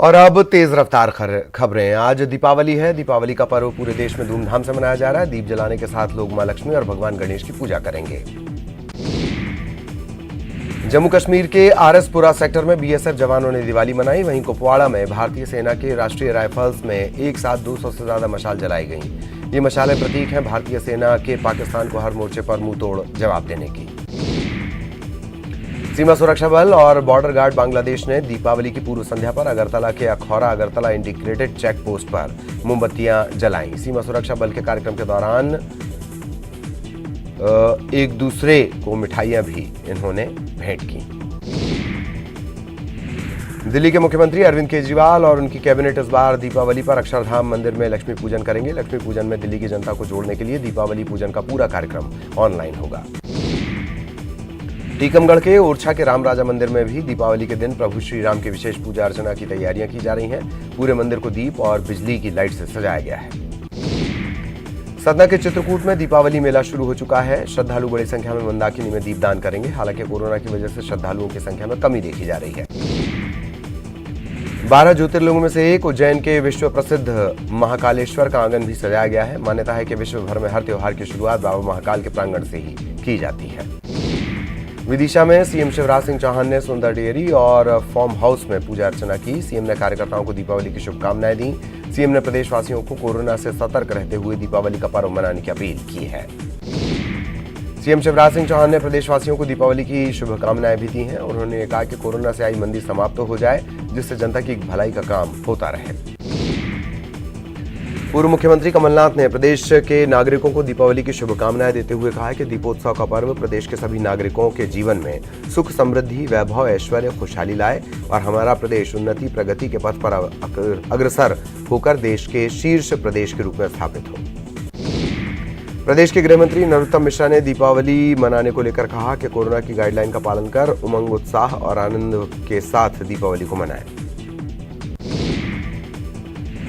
और अब तेज रफ्तार खबरें। आज दीपावली है। दीपावली का पर्व पूरे देश में धूमधाम से मनाया जा रहा है। दीप जलाने के साथ लोग मां लक्ष्मी और भगवान गणेश की पूजा करेंगे। जम्मू कश्मीर के आरएसपुरा सेक्टर में बीएसएफ जवानों ने दिवाली मनाई। वहीं कुपवाड़ा में भारतीय सेना के राष्ट्रीय राइफल्स में एक साथ 200 से ज्यादा मशाल जलाई गई। ये मशालें प्रतीक हैं भारतीय सेना के पाकिस्तान को हर मोर्चे पर मुंह तोड़ जवाब देने की। सीमा सुरक्षा बल और बॉर्डर गार्ड बांग्लादेश ने दीपावली की पूर्व संध्या पर अगरतला के Akhaura Agartala integrated check post पर मोमबत्तियां जलाईं। सीमा सुरक्षा बल के कार्यक्रम के दौरान एक दूसरे को मिठाइयां भी इन्होंने भेंट की। दिल्ली के मुख्यमंत्री अरविंद केजरीवाल और उनकी कैबिनेट इस बार दीपावली पर अक्षरधाम मंदिर में लक्ष्मी पूजन करेंगे। लक्ष्मी पूजन में दिल्ली की जनता को जोड़ने के लिए दीपावली पूजन का पूरा कार्यक्रम ऑनलाइन होगा। टीकमगढ़ के ओरछा के रामराजा मंदिर में भी दीपावली के दिन प्रभु श्री राम की विशेष पूजा अर्चना की तैयारियां की जा रही हैं। पूरे मंदिर को दीप और बिजली की लाइट से सजाया गया है। सतना के चित्रकूट में दीपावली मेला शुरू हो चुका है। श्रद्धालु बड़ी संख्या में मंदाकिनी में दीपदान करेंगे। हालांकि कोरोना की वजह से श्रद्धालुओं की संख्या में कमी देखी जा रही है। 12 ज्योतिर्लिंगों में से एक उज्जैन के विश्व प्रसिद्ध महाकालेश्वर का आंगन भी सजाया गया है। मान्यता है कि विश्व भर में हर त्योहार की शुरुआत बाबा महाकाल के प्रांगण से ही की जाती है। विदिशा में सीएम शिवराज सिंह चौहान ने सुंदर डेयरी और फार्म हाउस में पूजा अर्चना की। सीएम ने कार्यकर्ताओं को दीपावली की शुभकामनाएं दी। सीएम ने प्रदेशवासियों को कोरोना से सतर्क रहते हुए दीपावली का पर्व मनाने की अपील की है। सीएम शिवराज सिंह चौहान ने प्रदेशवासियों को दीपावली की शुभकामनाएं भी दी हैं। उन्होंने कहा कि कोरोना से आई मंदी समाप्त हो जाए, जिससे जनता की भलाई का काम होता रहे। पूर्व मुख्यमंत्री कमलनाथ ने प्रदेश के नागरिकों को दीपावली की शुभकामनाएं देते हुए कहा है कि दीपोत्सव का पर्व प्रदेश के सभी नागरिकों के जीवन में सुख, समृद्धि, वैभव, ऐश्वर्य, खुशहाली लाए और हमारा प्रदेश उन्नति, प्रगति के पथ पर अग्रसर होकर देश के शीर्ष प्रदेश के रूप में स्थापित हो। प्रदेश के गृह मंत्री नरोत्तम मिश्रा ने दीपावली मनाने को लेकर कहा कि कोरोना की गाइडलाइन का पालन कर उमंग, उत्साह और आनंद के साथ दीपावली को मनाएं।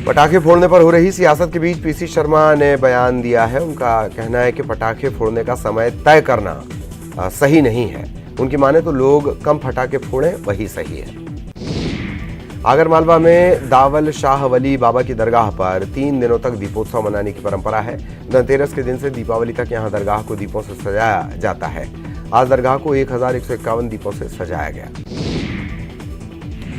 पटाखे फोड़ने पर हो रही सियासत के बीच पीसी शर्मा ने बयान दिया है। उनका कहना है कि पटाखे फोड़ने का समय तय करना सही नहीं है। उनकी माने तो लोग कम पटाखे फोड़ें, वही सही है। आगरमालवा में दावल शाह वली बाबा की दरगाह पर 3 दिनों तक दीपोत्सव मनाने की परंपरा है। धनतेरस के दिन से दीपावली तक यहां दरगाह को दीपों से सजाया जाता है। आज दरगाह को 1151 दीपों से सजाया गया।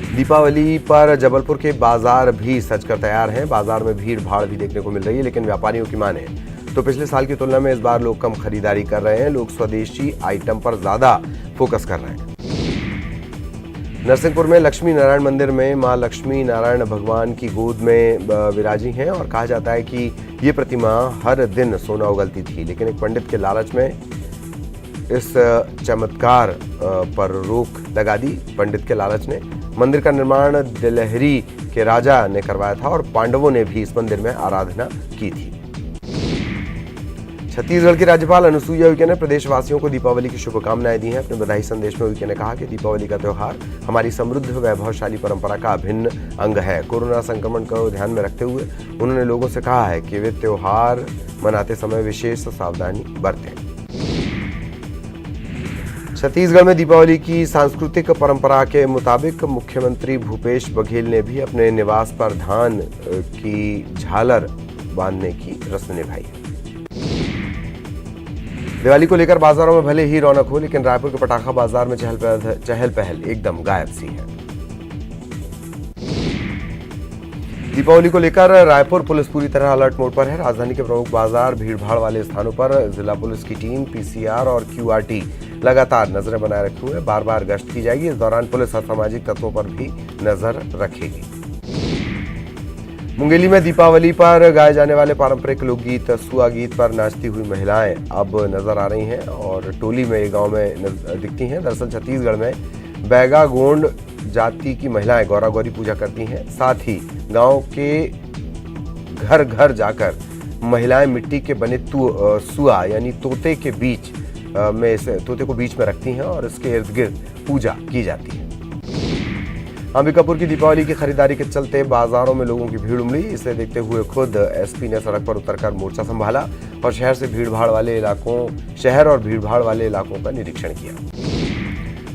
दीपावली पर जबलपुर के बाजार भी सजकर तैयार हैं। बाजार में भीड़ भाड़ भी देखने को मिल रही है, लेकिन व्यापारियों की माने तो पिछले साल की तुलना में इस बार लोग कम खरीदारी कर रहे हैं। लोग स्वदेशी आइटम पर ज्यादा फोकस कर रहे हैं। नरसिंहपुर में लक्ष्मी नारायण मंदिर में मां लक्ष्मी नारायण भगवान की गोद में विराजी हैं और कहा जाता है कि ये प्रतिमा हर दिन सोना उगलती थी, लेकिन एक पंडित के लालच में इस चमत्कार पर रोक लगा दी। पंडित के लालच ने मंदिर का निर्माण दिलहरी के राजा ने करवाया था और पांडवों ने भी इस मंदिर में आराधना की थी। छत्तीसगढ़ की राज्यपाल अनुसुईया उइके ने प्रदेशवासियों को दीपावली की शुभकामनाएं दी हैं। अपने बधाई संदेश में उइके ने कहा कि दीपावली का त्योहार हमारी समृद्ध वैभवशाली परंपरा का अभिन्न अंग है। कोरोना संक्रमण को ध्यान में रखते हुए उन्होंने लोगों से कहा है कि वे त्योहार मनाते समय विशेष सावधानी बरतें। छत्तीसगढ़ में दीपावली की सांस्कृतिक परंपरा के मुताबिक मुख्यमंत्री भूपेश बघेल ने भी अपने निवास पर धान की झालर बांधने की रस्म निभाई। दिवाली को लेकर बाजारों में भले ही रौनक हो, लेकिन रायपुर के पटाखा बाजार में चहल पहल एकदम गायब सी है। दीपावली को लेकर रायपुर पुलिस पूरी तरह अलर्ट मोड पर है। राजधानी के प्रमुख बाजार, भीड़भाड़ वाले स्थानों पर जिला पुलिस की टीम, पीसीआर और क्यूआरटी लगातार नजरें बनाए रखे हुए बार बार गश्त की जाएगी। इस दौरान पुलिस असामाजिक तत्वों पर भी नजर रखेगी। मुंगेली में दीपावली पर गाए जाने वाले पारंपरिक लोकगीत सुआ गीत पर नाचती हुई महिलाएं अब नजर आ रही हैं और टोली में गांव में दिखती हैं। दरअसल छत्तीसगढ़ में बैगा गोंड जाति की महिलाएं गौरा गौरी पूजा करती हैं। साथ ही गांव के घर घर जाकर महिलाएं मिट्टी के बने सुआ यानी तोते के बीच में तोते को बीच में रखती हैं और इसके इर्द गिर्द पूजा की जाती है। अंबिकापुर की दीपावली की खरीदारी के चलते बाजारों में लोगों की भीड़ उमड़ी। इसे देखते हुए खुद एसपी ने सड़क पर उतरकर मोर्चा संभाला और शहर और भीड़ भाड़ वाले इलाकों का निरीक्षण किया।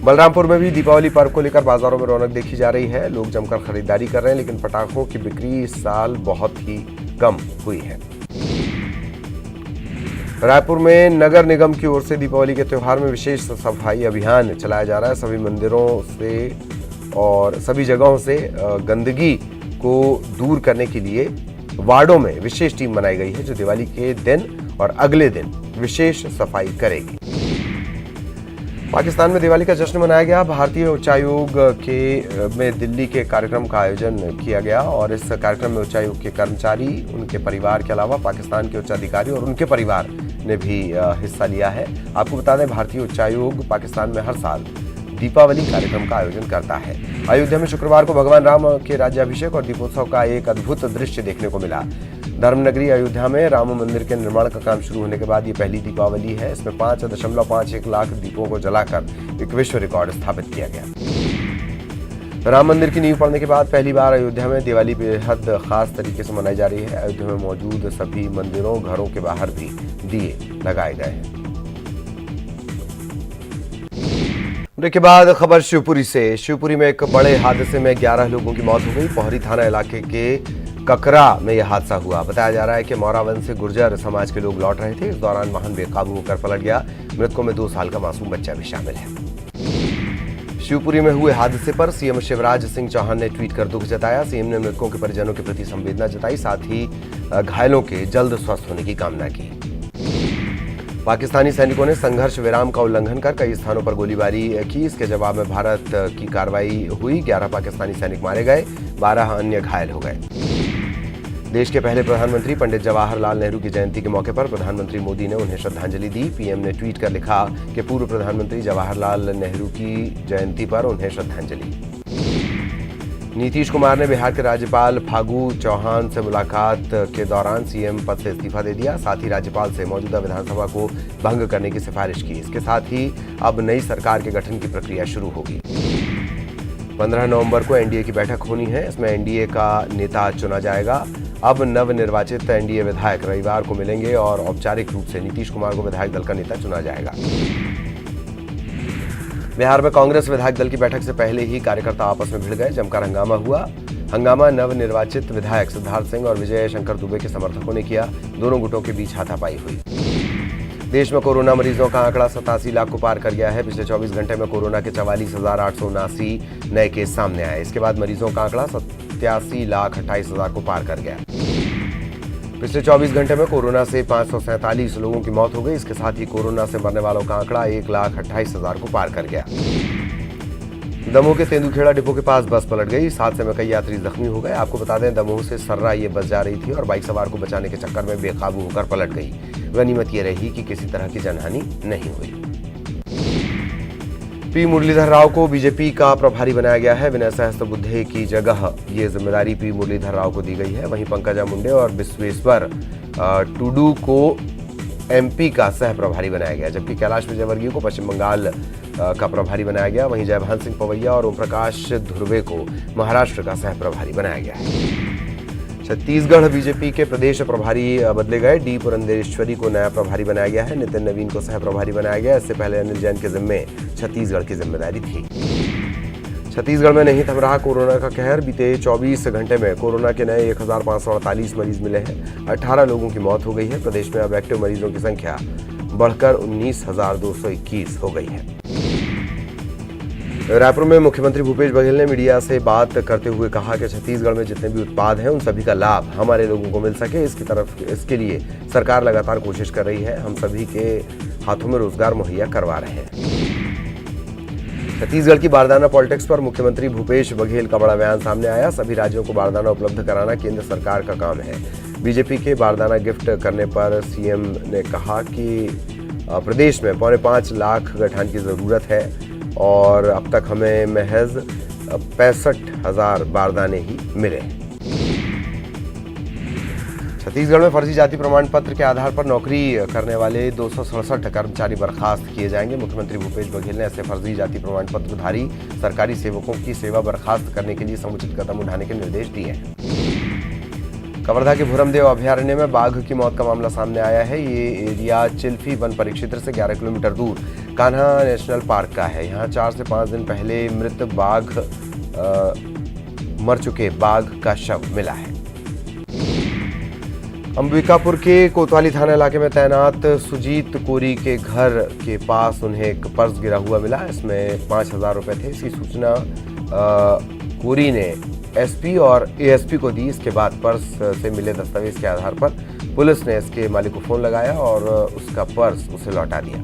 बलरामपुर में भी दीपावली पर्व को लेकर बाजारों में रौनक देखी जा रही है। लोग जमकर खरीदारी कर रहे हैं, लेकिन पटाखों की बिक्री इस साल बहुत ही कम हुई है। रायपुर में नगर निगम की ओर से दीपावली के त्योहार में विशेष सफाई अभियान चलाया जा रहा है। सभी मंदिरों से और सभी जगहों से गंदगी को दूर करने के लिए वार्डों में विशेष टीम बनाई गई है, जो दिवाली के दिन और अगले दिन विशेष सफाई करेगी। पाकिस्तान में दिवाली का जश्न मनाया गया। भारतीय उच्चायोग में दिल्ली के कार्यक्रम का आयोजन किया गया और इस कार्यक्रम में उच्चायोग के कर्मचारी, उनके परिवार के अलावा पाकिस्तान के उच्चाधिकारी और उनके परिवार ने भी हिस्सा लिया है। आपको बता दें, भारतीय उच्चायोग पाकिस्तान में हर साल दीपावली कार्यक्रम का आयोजन करता है। अयोध्या में शुक्रवार को भगवान राम के राज्याभिषेक और दीपोत्सव का एक अद्भुत दृश्य देखने को मिला। धर्मनगरी अयोध्या में राम मंदिर के निर्माण का काम शुरू होने के बाद ये पहली दीपावली है। इसमें 5.51 लाख दीपों को जलाकर एक विश्व रिकॉर्ड स्थापित किया गया। राम मंदिर की नींव पड़ने के बाद पहली बार अयोध्या में दिवाली बेहद खास तरीके से मनाई जा रही है। अयोध्या में मौजूद सभी मंदिरों, घरों के बाहर भी दिए लगाए गए हैं। ब्रेक के बाद खबर शिवपुरी से। शिवपुरी में एक बड़े हादसे में 11 लोगों की मौत हो गई। पोहरी थाना इलाके के ककरा में यह हादसा हुआ। बताया जा रहा है कि मोरावन से गुर्जर समाज के लोग लौट रहे थे। इस दौरान वाहन बेकाबू होकर पलट गया। मृतकों में 2 साल का मासूम बच्चा भी शामिल है। शिवपुरी में हुए हादसे पर सीएम शिवराज सिंह चौहान ने ट्वीट कर दुख जताया। सीएम ने मृतकों के परिजनों के प्रति संवेदना जताई, साथ ही घायलों के जल्द स्वस्थ होने की कामना की। पाकिस्तानी सैनिकों ने संघर्ष विराम का उल्लंघन कर कई स्थानों पर गोलीबारी की। इसके जवाब में भारत की कार्रवाई हुई। 11 पाकिस्तानी सैनिक मारे गए, 12 अन्य घायल हो गए। देश के पहले प्रधानमंत्री पंडित जवाहरलाल नेहरू की जयंती के मौके पर प्रधानमंत्री मोदी ने उन्हें श्रद्धांजलि दी। पीएम ने ट्वीट कर लिखा कि पूर्व प्रधानमंत्री जवाहरलाल नेहरू की जयंती पर उन्हें श्रद्धांजलि। नीतीश कुमार ने बिहार के राज्यपाल फागू चौहान से मुलाकात के दौरान सीएम पद से इस्तीफा दे दिया। साथ ही राज्यपाल से मौजूदा विधानसभा को भंग करने की सिफारिश की। इसके साथ ही अब नई सरकार के गठन की प्रक्रिया शुरू होगी। 15 नवंबर को एनडीए की बैठक होनी है। इसमें एनडीए का नेता चुना जाएगा। अब नवनिर्वाचित एनडीए विधायक रविवार को मिलेंगे और औपचारिक रूप से नीतीश कुमार को विधायक दल का नेता चुना जाएगा। बिहार में कांग्रेस विधायक दल की बैठक से पहले ही कार्यकर्ता आपस में भिड़ गए। जमकर हंगामा हुआ। हंगामा नवनिर्वाचित विधायक सिद्धार्थ सिंह और विजय शंकर दुबे के समर्थकों ने किया। दोनों गुटों के बीच हाथापाई हुई। देश में कोरोना मरीजों का आंकड़ा 87 लाख को पार कर गया है। पिछले 24 घंटे में कोरोना के 44,879 नए केस सामने आए। इसके बाद मरीजों का आंकड़ा 87,28,000 को पार कर गया। पिछले 24 घंटे में कोरोना से 547 लोगों की मौत हो गई। इसके साथ ही कोरोना से मरने वालों का आंकड़ा 1,28,000 को पार कर गया। दमोह के तेंदुखेड़ा डिपो के पास बस पलट गई। इस हादसे में कई यात्री जख्मी हो गए। आपको बता दें, दमोह से सर्रा ये बस जा रही थी और बाइक सवार को बचाने के चक्कर में बेकाबू होकर पलट गई। गनीमत ये रही कि किसी तरह की जनहानि नहीं हुई। पी मुरलीधर राव को बीजेपी का प्रभारी बनाया गया है। विनय सहस्त्रबुद्धे की जगह ये जिम्मेदारी पी मुरलीधर राव को दी गई है। वहीं पंकजा मुंडे और विश्वेश्वर टुडू को एमपी का सह प्रभारी बनाया गया, जबकि कैलाश विजयवर्गीय को पश्चिम बंगाल का प्रभारी बनाया गया। वहीं जयभान सिंह पवैया और ओम प्रकाश धुर्वे को महाराष्ट्र का सह प्रभारी बनाया गया है। छत्तीसगढ़ बीजेपी के प्रदेश प्रभारी बदले गए। डी पुरंदेश्वरी को नया प्रभारी बनाया गया है। नितिन नवीन को सह प्रभारी बनाया गया। इससे पहले अनिल जैन के जिम्मे छत्तीसगढ़ की जिम्मेदारी थी। छत्तीसगढ़ में नहीं थम रहा कोरोना का कहर। बीते 24 घंटे में कोरोना के नए 1,548 मरीज मिले हैं। 18 लोगों की मौत हो गई है। प्रदेश में अब एक्टिव मरीजों की संख्या बढ़कर 19,221 हो गई है। रायपुर में मुख्यमंत्री भूपेश बघेल ने मीडिया से बात करते हुए कहा कि छत्तीसगढ़ में जितने भी उत्पाद हैं उन सभी का लाभ हमारे लोगों को मिल सके, इसके लिए सरकार लगातार कोशिश कर रही है। हम सभी के हाथों में रोजगार मुहैया करवा रहे हैं। छत्तीसगढ़ की बारदाना पॉलिटिक्स पर मुख्यमंत्री भूपेश बघेल का बड़ा बयान सामने आया। सभी राज्यों को बारदाना उपलब्ध कराना केंद्र सरकार का काम है। बीजेपी के बारदाना गिफ्ट करने पर सीएम ने कहा कि प्रदेश में 5.25 लाख गठान की जरूरत है और अब तक हमें महज 65,000 बारदाने ही मिले। छत्तीसगढ़ में फर्जी जाति प्रमाण पत्र के आधार पर नौकरी करने वाले 267 कर्मचारी बर्खास्त किए जाएंगे। मुख्यमंत्री भूपेश बघेल ने ऐसे फर्जी जाति प्रमाण पत्रधारी सरकारी सेवकों की सेवा बर्खास्त करने के लिए समुचित कदम उठाने के निर्देश दिए हैं। कवर्धा के भूरमदेव अभयारण्य में बाघ की मौत का मामला सामने आया है। ये एरिया चिल्फी वन परिक्षेत्र से 11 किलोमीटर दूर कान्हा नेशनल पार्क का है। यहाँ 4 से 5 दिन पहले मर चुके बाघ का शव मिला है। अंबिकापुर के कोतवाली थाना इलाके में तैनात सुजीत कोरी के घर के पास उन्हें एक पर्स गिरा हुआ मिला। इसमें 5,000 रुपए थे। इसकी सूचना कोरी ने एसपी और एएसपी को दी। इसके बाद पर्स से मिले दस्तावेज के आधार पर पुलिस ने इसके मालिक को फोन लगाया और उसका पर्स उसे लौटा दिया।